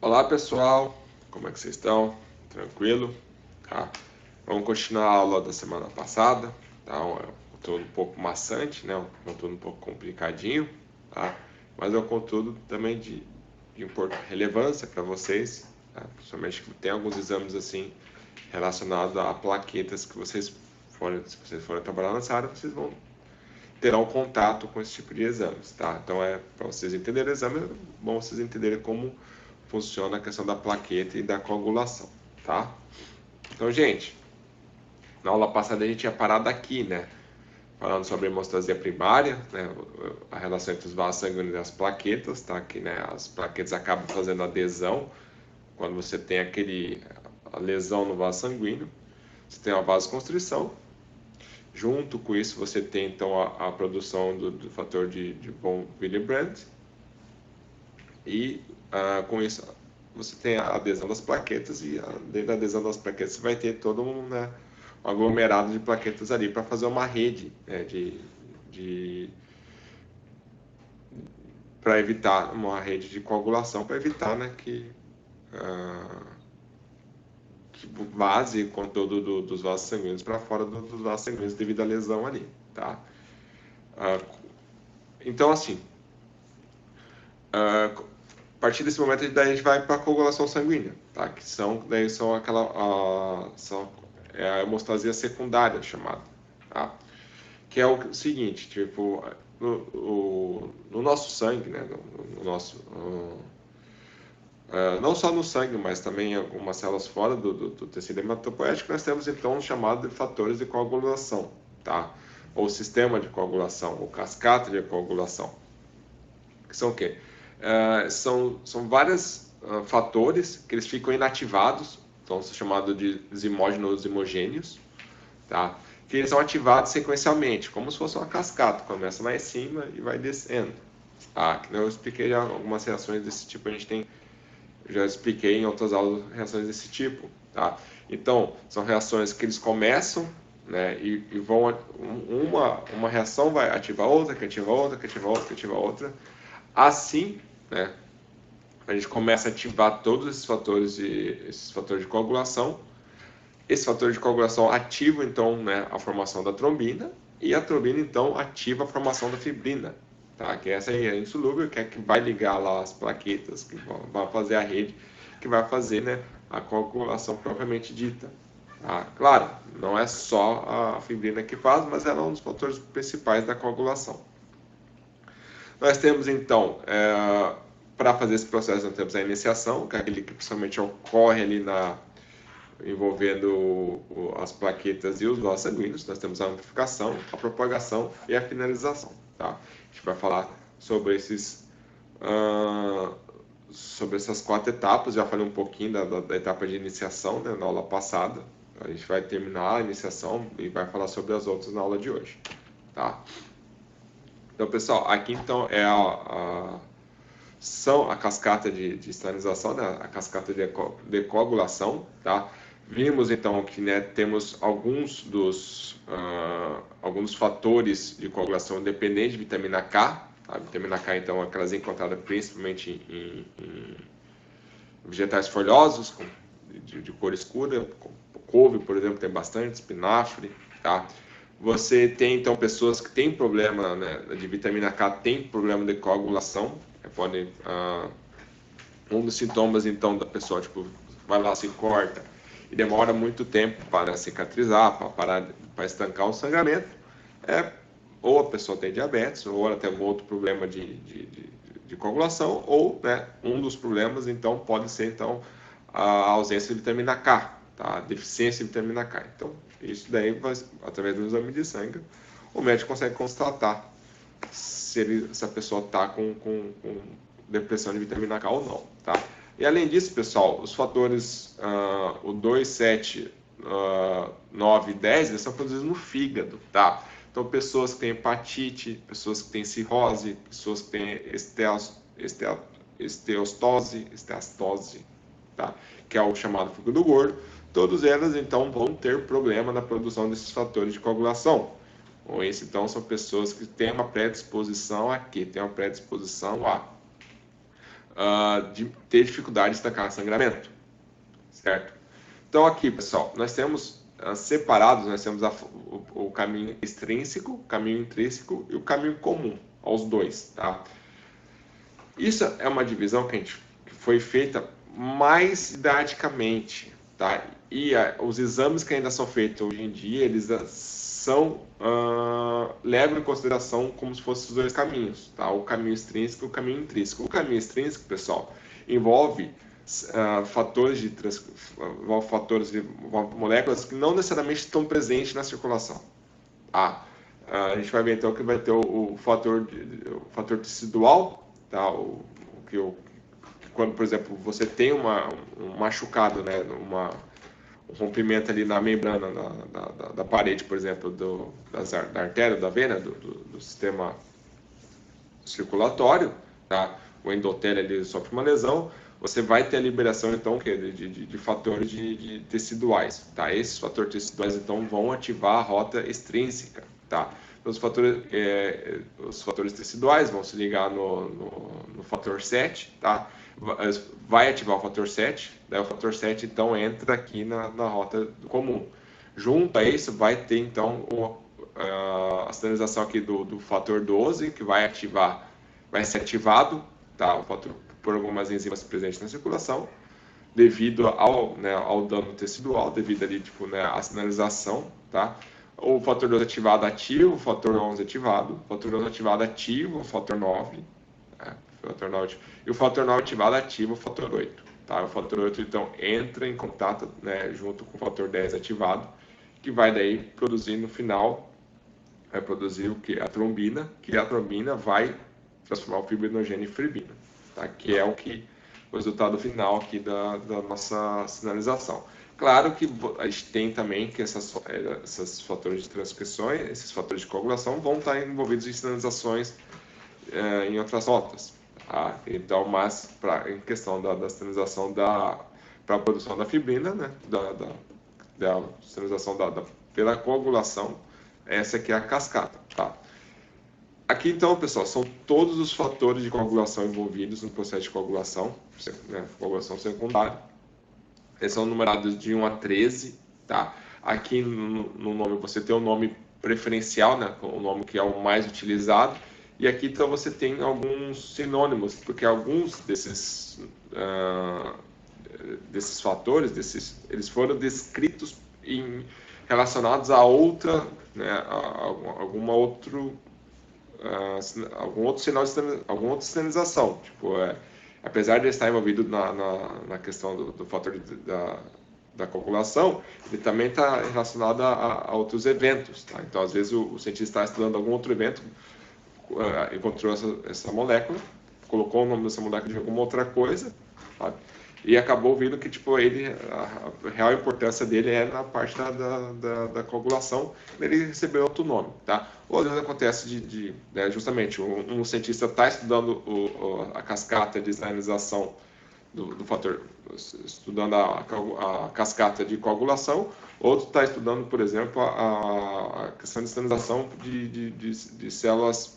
Olá pessoal, como é que vocês estão? Tranquilo? Tá? Vamos continuar a aula da semana passada, tá? É um conteúdo um pouco maçante, né? Um conteúdo um pouco complicadinho, tá? Mas é um conteúdo também de relevância para vocês, tá? Principalmente que tem alguns exames assim relacionados a plaquetas que se vocês forem trabalhar nessa área, vocês terão contato com esse tipo de exames, tá? Então para vocês entenderem o exame, é bom vocês entenderem como funciona a questão da plaqueta e da coagulação, tá? Então, gente, na aula passada a gente tinha parado aqui, né? Falando sobre a hemostasia primária, né? A relação entre os vasos sanguíneos e as plaquetas, tá? Que, né, as plaquetas acabam fazendo adesão quando você tem a lesão no vaso sanguíneo. Você tem uma vasoconstrição. Junto com isso, você tem então a produção do fator de von Willebrand. E com isso você tem a adesão das plaquetas e dentro da adesão das plaquetas você vai ter todo um aglomerado de plaquetas ali para fazer uma rede, né, para evitar uma rede de coagulação, para evitar, né, que vaze o conteúdo dos vasos sanguíneos para fora dos vasos sanguíneos devido à lesão ali, tá? Então, assim, a partir desse momento daí a gente vai para a coagulação sanguínea, tá? Que são é a hemostasia secundária chamada, tá? Que é o seguinte, tipo, no nosso sangue, né? No nosso não só no sangue, mas também em algumas células fora do tecido hematopoético, nós temos então o chamado de fatores de coagulação, tá? Ou sistema de coagulação, ou cascata de coagulação. Que são o quê? São vários fatores que eles ficam inativados, então são chamados de zimógenos imogêneos, tá? Que eles são ativados sequencialmente, como se fosse uma cascata, começa lá em cima e vai descendo. Tá? Que eu expliquei já algumas reações desse tipo, já expliquei em outras aulas reações desse tipo, tá? Então, são reações que eles começam, né, e vão, uma reação vai ativar outra, que ativa outra, que ativa outra, que ativa outra. Assim, né, a gente começa a ativar todos esses fatores de coagulação. Esse fator de coagulação ativa, então, né, a formação da trombina, e a trombina, então, ativa a formação da fibrina, tá? Que essa aí é insolúvel, que é que vai ligar lá as plaquetas, que vai fazer a rede, que vai fazer, né, a coagulação propriamente dita. Tá? Claro, não é só a fibrina que faz, mas ela é um dos fatores principais da coagulação. Nós temos, então, para fazer esse processo, nós temos a iniciação, que é aquele que principalmente ocorre ali envolvendo as plaquetas e os vasos sanguíneos. Nós temos a amplificação, a propagação e a finalização. Tá? A gente vai falar sobre sobre essas 4 etapas. Já falei um pouquinho da etapa de iniciação, né, na aula passada. A gente vai terminar a iniciação e vai falar sobre as outras na aula de hoje. Tá? Então, pessoal, aqui então são a cascata de esterilização, né? A cascata de coagulação, tá? Vimos então que, né, temos alguns dos fatores de coagulação dependentes de vitamina K. A vitamina K, então, é aquelas encontradas principalmente em vegetais folhosos, de cor escura, couve, por exemplo, tem bastante, espinafre, tá? Você tem, então, pessoas que têm problema, né, de vitamina K, tem problema de coagulação, podem, um dos sintomas, então, da pessoa, tipo, vai lá, se corta e demora muito tempo para cicatrizar, para estancar o sangramento, ou a pessoa tem diabetes, ou ela tem algum outro problema de coagulação, ou, né, um dos problemas, então, pode ser, então, a ausência de vitamina K, tá? A deficiência de vitamina K. Então, isso daí, através do exame de sangue, o médico consegue constatar se a pessoa está com depressão de vitamina K ou não, tá? E além disso, pessoal, os fatores o 2, 7, 9 e 10, eles são produzidos no fígado, tá? Então, pessoas que têm hepatite, pessoas que têm cirrose, pessoas que têm esteatose, tá? Que é o chamado fígado gordo, todas elas, então, vão ter problema na produção desses fatores de coagulação. Ou esse, então, são pessoas que têm uma predisposição a quê? Tem uma predisposição a de ter dificuldade de estancar sangramento, certo? Então aqui, pessoal, nós temos separados, nós temos o caminho extrínseco, o caminho intrínseco e o caminho comum, aos dois, tá? Isso é uma divisão que foi feita mais didaticamente, tá? E os exames que ainda são feitos hoje em dia, eles levam em consideração como se fossem os dois caminhos, tá? O caminho extrínseco e o caminho intrínseco. O caminho extrínseco, pessoal, envolve moléculas que não necessariamente estão presentes na circulação. A gente vai ver então que vai ter o fator tecidual, tá? Quando, por exemplo, você tem um machucado, né? Um rompimento ali na membrana da parede, por exemplo, da artéria, da vena, do sistema circulatório, tá? O endotélio ali sofre uma lesão, você vai ter a liberação, então, de fatores teciduais, tá? Esses fatores teciduais, então, vão ativar a rota extrínseca, tá? Então, os fatores teciduais vão se ligar no fator 7, tá? Vai ativar o fator 7, daí o fator 7, então, entra aqui na rota comum. Junto a isso, vai ter, então, a sinalização aqui do fator 12, que vai ser ativado, tá? Por algumas enzimas presentes na circulação, devido ao dano tecidual, devido ali, à sinalização, tá? O fator 12 ativado ativo, o fator 11 ativado, o fator 11 ativado ativo, o fator 9, e o fator 9 ativado ativo, o fator 8, tá? O fator 8, então, entra em contato, né, junto com o fator 10 ativado, que vai daí produzir no final, vai produzir o que? A trombina, que a trombina vai transformar o fibrinogênio em fibrina, tá? Que é o resultado final aqui da nossa sinalização. Claro que a gente tem também que esses fatores de transcrições, esses fatores de coagulação vão estar envolvidos em sinalizações em outras rotas. Tá? Então, mas em questão da sinalização para a produção da fibrina, né? Da sinalização pela coagulação, essa aqui é a cascata. Tá? Aqui, então, pessoal, são todos os fatores de coagulação envolvidos no processo de coagulação, né? Coagulação secundária. Eles são numerados de 1 a 13, tá? Aqui no nome você tem o nome preferencial, né? O nome que é o mais utilizado. E aqui então você tem alguns sinônimos, porque alguns desses fatores, eles foram descritos relacionados a outra, né? Algum outro sinalização, tipo, apesar de estar envolvido na questão do fator da coagulação, ele também está relacionado a outros eventos, tá? Então, às vezes, o cientista está estudando algum outro evento, encontrou essa molécula, colocou o nome dessa molécula de alguma outra coisa, tá? E acabou vendo que a real importância dele é na parte da coagulação, ele recebeu outro nome, tá? Ou às vezes acontece né, justamente um cientista está estudando a cascata de sinalização do fator, estudando a cascata de coagulação, outro está estudando, por exemplo, a questão de sinalização de células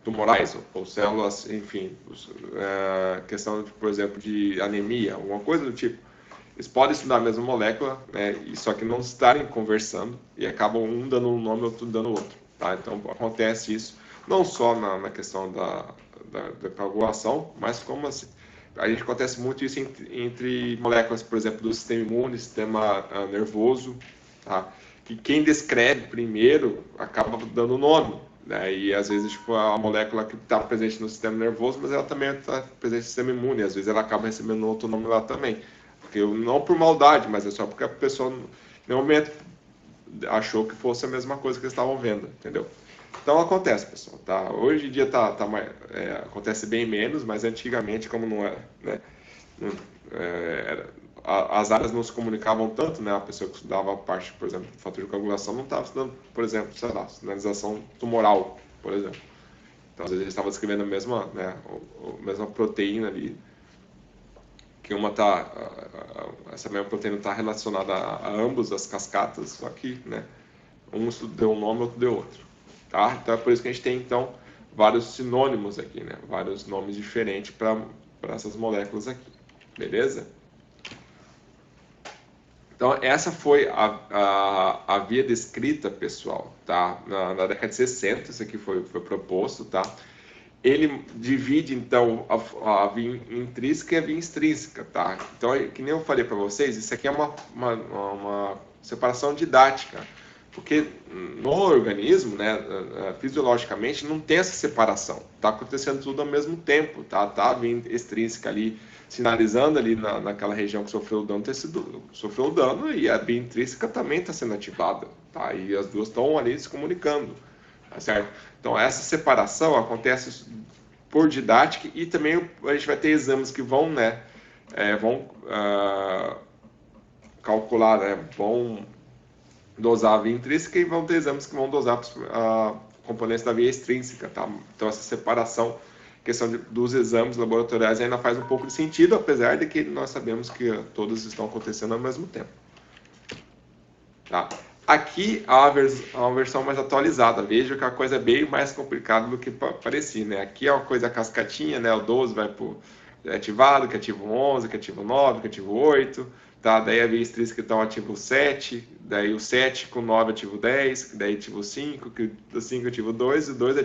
tumorais ou células, enfim, questão, por exemplo, de anemia, alguma coisa do tipo. Eles podem estudar a mesma molécula, né, só que não estarem conversando e acabam um dando um nome e outro dando outro. Tá? Então, acontece isso não só na questão da coagulação, mas como assim, a gente acontece muito isso entre moléculas, por exemplo, do sistema imune, sistema nervoso, tá? Que quem descreve primeiro acaba dando o nome. Né? E às vezes a molécula que está presente no sistema nervoso, mas ela também está presente no sistema imune, às vezes ela acaba recebendo outro nome lá também, porque não por maldade, mas é só porque a pessoa em nenhum momento achou que fosse a mesma coisa que eles estavam vendo, entendeu? Então acontece, pessoal, tá? Hoje em dia acontece bem menos, mas antigamente, como não era, né? As áreas não se comunicavam tanto, né? A pessoa que estudava a parte, por exemplo, do fator de coagulação não estava estudando, por exemplo, sei lá, sinalização tumoral, por exemplo. Então, às vezes, eles estavam descrevendo a mesma, né, a mesma proteína ali, que essa mesma proteína está relacionada a ambos as cascatas, só que, né, um deu um nome, outro deu outro, tá? Então, é por isso que a gente tem, então, vários sinônimos aqui, né? Vários nomes diferentes para essas moléculas aqui, beleza? Então, essa foi a via descrita, pessoal, tá? Na década de 60, isso aqui foi proposto, tá? Ele divide, então, a via intrínseca e a via extrínseca, tá? Então, que nem eu falei para vocês, isso aqui é uma separação didática, porque no organismo, né, fisiologicamente, não tem essa separação. Tá acontecendo tudo ao mesmo tempo, tá? Tá a via extrínseca ali, sinalizando ali naquela região que sofreu o dano, e a via intrínseca também está sendo ativada, tá? E as duas estão ali se comunicando, tá certo? Então, essa separação acontece por didática, e também a gente vai ter exames que vão, né, calcular, né, vão dosar a via intrínseca, e vão ter exames que vão dosar componentes da via extrínseca, tá? Então, essa separação, questão dos exames laboratoriais, ainda faz um pouco de sentido, apesar de que nós sabemos que todos estão acontecendo ao mesmo tempo. Tá? Aqui há uma versão mais atualizada. Veja que a coisa é bem mais complicada do que parecia, né? Aqui é uma coisa cascatinha, né? O 12 vai por ativado, que ativa o 11, que ativa o 9, que ativa o 8, tá? Daí a via extrínseca então ativa o 7, daí o 7 com 9 ativa o 10, daí ativa o 5, que o 5 ativa o 2, e o 2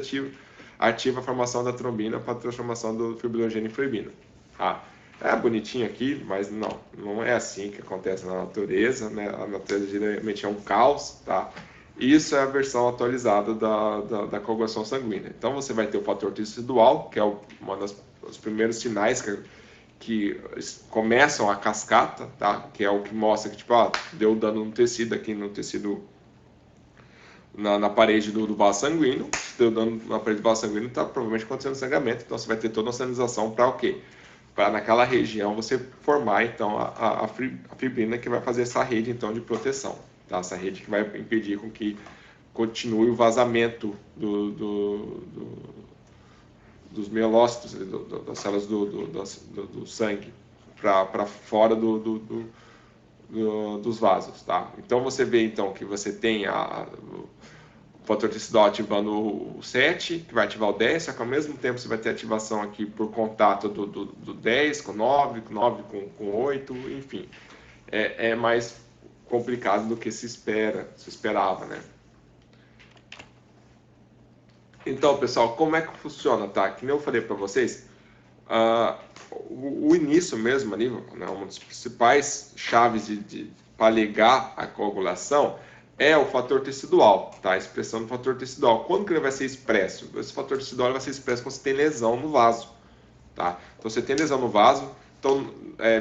ativa a formação da trombina para a transformação do fibrinogênio em flebina. Tá? É bonitinho aqui, mas não é assim que acontece na natureza, né? A natureza geralmente é um caos, tá? Isso é a versão atualizada da coagulação sanguínea. Então você vai ter o fator tecidual, que é uma dos primeiros sinais que começam a cascata, tá? Que é o que mostra que, tipo, deu dano no tecido, aqui no tecido, na parede do vaso sanguíneo. Se deu dano na parede do vaso sanguíneo, está provavelmente acontecendo sangramento. Então você vai ter toda uma sinalização para o quê? Para naquela região você formar então a fibrina, que vai fazer essa rede então de proteção, tá? Essa rede que vai impedir com que continue o vazamento dos mielócitos, das células do sangue para fora dos vasos, tá? Então você vê então que você tem o fator tecidual ativando o 7, que vai ativar o 10, só que ao mesmo tempo você vai ter ativação aqui por contato do 10 com 9, com 8, enfim. É mais complicado do que se esperava, né? Então, pessoal, como é que funciona, tá? Que nem eu falei para vocês, o início mesmo ali, né, uma das principais chaves para ligar a coagulação é o fator tecidual, tá? A expressão do fator tecidual. Quando que ele vai ser expresso? Esse fator tecidual vai ser expresso quando você tem lesão no vaso, tá? Então, você tem lesão no vaso, então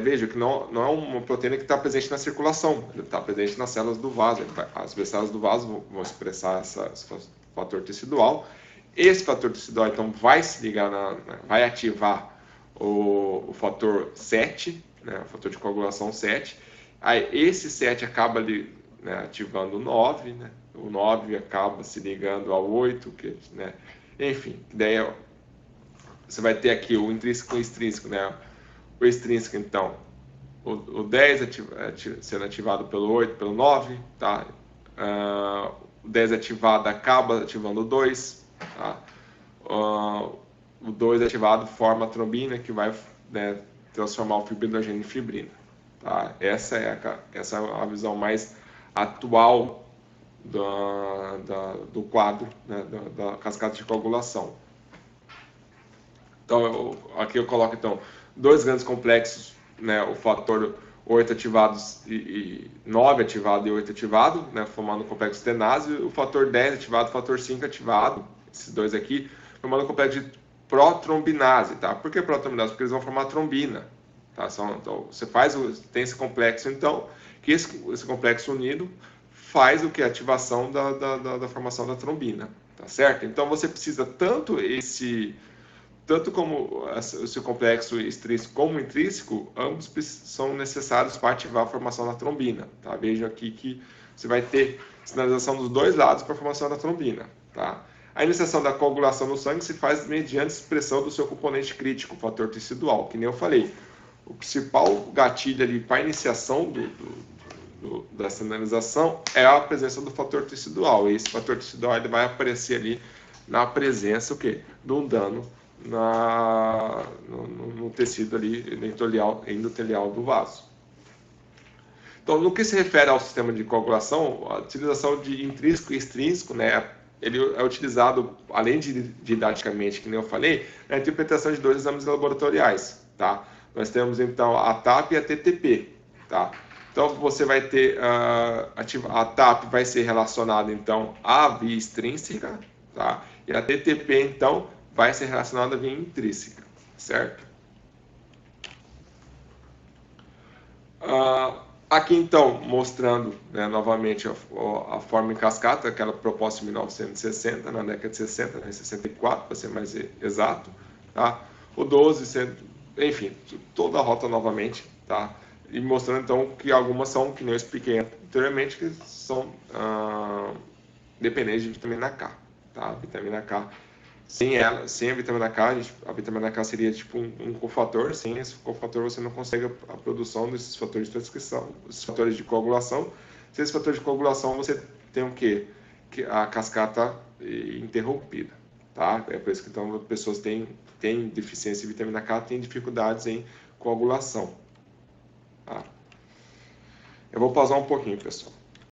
veja que não é uma proteína que está presente na circulação, ele está presente nas células do vaso. As células do vaso vão expressar esse fator tecidual. Esse fator tecidual, então, vai se ligar, vai ativar o fator 7, né, o fator de coagulação 7. Aí, esse 7 acaba ali, né, ativando o 9, né? O 9 acaba se ligando ao 8, né? Enfim, daí você vai ter aqui o intrínseco e o extrínseco, né? O extrínseco, então, o 10 sendo ativado pelo 8, pelo 9, tá? O 10 ativado acaba ativando o 2, tá? O 2 ativado forma a trombina, que vai, né, transformar o fibrinogênio em fibrina. Tá? Essa é a visão mais atual do quadro, né, da cascata de coagulação. Então, aqui eu coloco então dois grandes complexos, né, o fator 8 ativados e 9 ativado e 8 ativado, né, formando o complexo tenase, e o fator 10 ativado e o fator 5 ativado, esses dois aqui, formando o complexo de protrombinase, tá? Por que protrombinase? Porque eles vão formar trombina, tá? Então, você tem esse complexo, então, que esse complexo unido faz o que? A ativação da formação da trombina, tá certo? Então, você precisa tanto como esse complexo extrínseco como intrínseco, ambos são necessários para ativar a formação da trombina, tá? Veja aqui que você vai ter sinalização dos dois lados para a formação da trombina, tá? A iniciação da coagulação no sangue se faz mediante expressão do seu componente crítico, o fator tecidual, que nem eu falei. O principal gatilho ali para a iniciação da sinalização é a presença do fator tecidual. E esse fator tecidual ele vai aparecer ali na presença, o quê? De um dano no tecido ali endotelial do vaso. Então, no que se refere ao sistema de coagulação, a utilização de intrínseco e extrínseco, né, ele é utilizado, além de didaticamente, que nem eu falei, na interpretação de dois exames laboratoriais, tá? Nós temos, então, a TAP e a TTP, tá? Então, você vai ter, a TAP vai ser relacionada, então, à via extrínseca, tá? E a TTP, então, vai ser relacionada à via intrínseca, certo? Aqui, então, mostrando, né, novamente a forma em cascata, aquela proposta em 1960, na década de 60, né, 64, para ser mais exato, tá? O 12, enfim, toda a rota novamente, tá? E mostrando, então, que algumas são, que nem eu expliquei anteriormente, que são dependentes de vitamina K, tá? Vitamina K. Sem a vitamina K, a vitamina K seria tipo um cofator. Sem esse cofator, você não consegue a produção desses fatores de transcrição, esses fatores de coagulação. Sem esses fatores de coagulação, você tem o quê? Que a cascata interrompida, tá? É por isso que então pessoas têm deficiência de vitamina K, têm dificuldades em coagulação, tá? Eu vou pausar um pouquinho, pessoal.